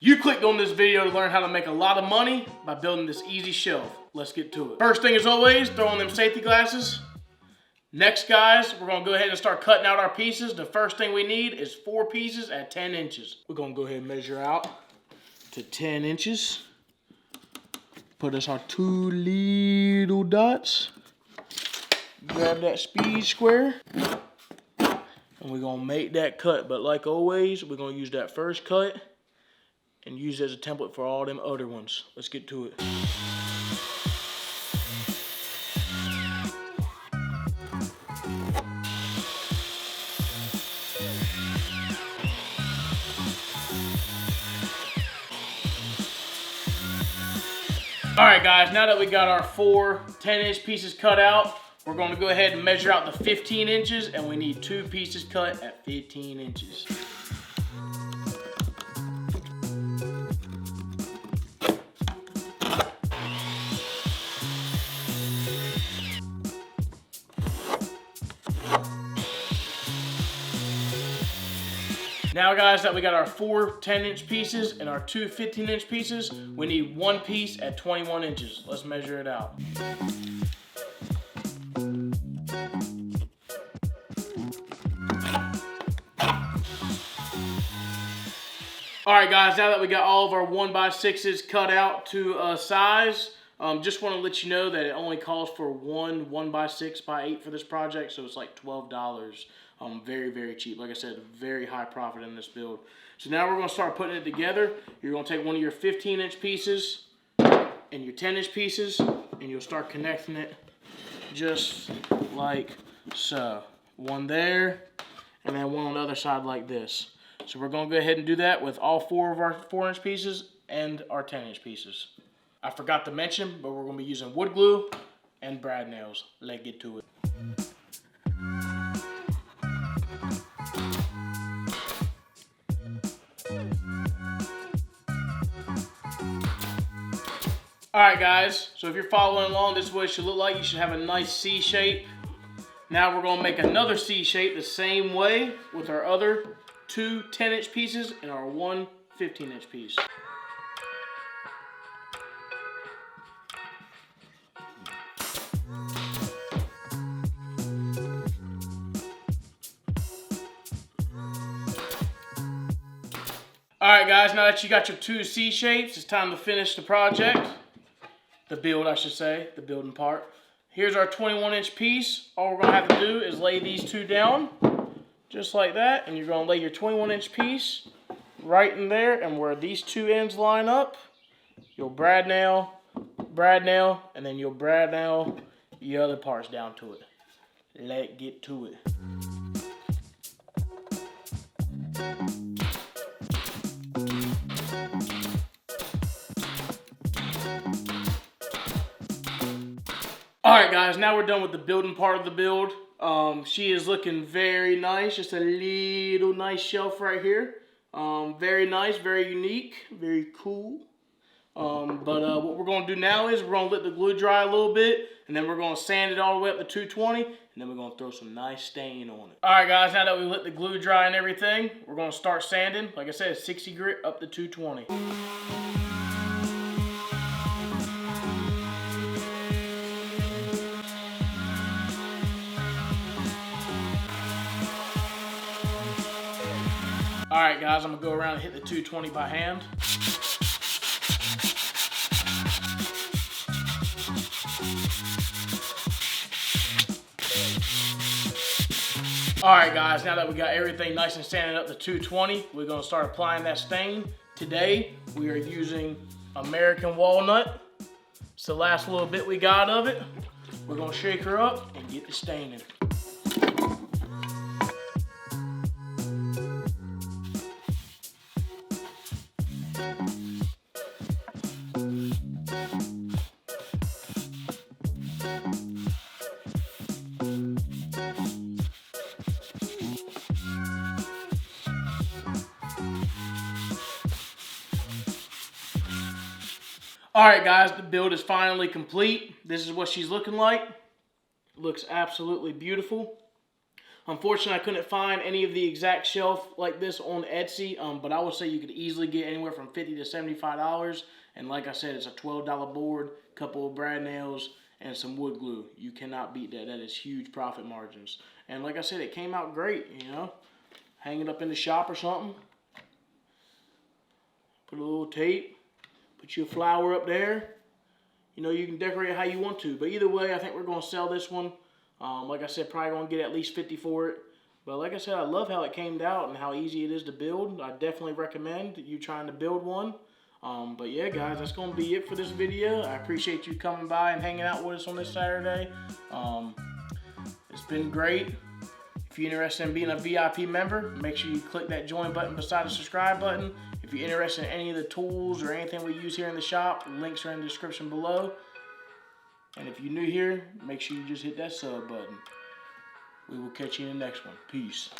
You clicked on this video to learn how to make a lot of money by building this easy shelf. Let's get to it. First thing as always, throw on them safety glasses. Next guys, we're gonna go ahead and start cutting out our pieces. The first thing we need is 4 pieces at 10 inches. We're gonna go ahead and measure out to 10 inches. Put us our 2 little dots. Grab that speed square. And we're gonna make that cut. But like always, we're gonna use that first cut and use it as a template for all them other ones. Let's get to it. Alright guys, now that we got our 4 10-inch pieces cut out, we're going to go ahead and measure out the 15 inches, and we need 2 pieces cut at 15 inches. Now guys, that we got our 4 10-inch pieces and our 2 15-inch pieces, we need 1 piece at 21 inches. Let's measure it out. Alright guys, now that we got all of our 1x6s cut out to size, just want to let you know that it only calls for one 1x6x8 for this project, so it's like $12. Very, very cheap. Like I said, very high profit in this build. So now we're going to start putting it together. You're going to take one of your 15-inch pieces and your 10-inch pieces, and you'll start connecting it just like so. One there, and then one on the other side like this. So we're going to go ahead and do that with all 4 of our 4-inch pieces and our 10-inch pieces. I forgot to mention, but we're going to be using wood glue and brad nails. Let's get to it. Alright guys, so if you're following along, this is what it should look like. You should have a nice C shape. Now we're going to make another C shape the same way with our other 2 10-inch pieces and our 1 15-inch piece. Alright guys, now that you got your 2 C shapes, it's time to finish the project. The build, I should say, the building part. Here's our 21-inch piece. All we're going to have to do is lay these 2 down, just like that. And you're going to lay your 21-inch piece right in there. And where these 2 ends line up, you'll brad nail, and then you'll brad nail the other parts down to it. Let's get to it. Alright guys, now we're done with the building part of the build. She is looking very nice. Just a little nice shelf right here. Very nice, very unique, very cool. But what we're going to do now is we're going to let the glue dry a little bit, and then we're going to sand it all the way up to 220, and then we're going to throw some nice stain on it. Alright guys, now that we let the glue dry and everything, we're going to start sanding. Like I said, 60 grit up to 220. Alright guys, I'm going to go around and hit the 220 by hand. Alright guys, now that we got everything nice and sanded up to 220, we're going to start applying that stain. Today, we are using American walnut. It's the last little bit we got of it. We're going to shake her up and get the stain in. Alright guys, the build is finally complete. This is what she's looking like. Looks absolutely beautiful. Unfortunately, I couldn't find any of the exact shelf like this on Etsy, but I would say you could easily get anywhere from $50 to $75. And like I said, it's a $12 board, couple of brad nails, and some wood glue. You cannot beat that. That is huge profit margins. And like I said, it came out great, you know. Hang it up in the shop or something. Put a little tape. Put your flower up there. You know, you can decorate it how you want to. But either way, I think we're going to sell this one. Like I said, probably going to get at least 50 for it. But like I said, I love how it came out and how easy it is to build. I definitely recommend you trying to build one. But yeah, guys, that's going to be it for this video. I appreciate you coming by and hanging out with us on this Saturday. It's been great. If you're interested in being a VIP member, make sure you click that join button beside the subscribe button. If you're interested in any of the tools or anything we use here in the shop, links are in the description below. And if you're new here, make sure you just hit that sub button. We will catch you in the next one. Peace.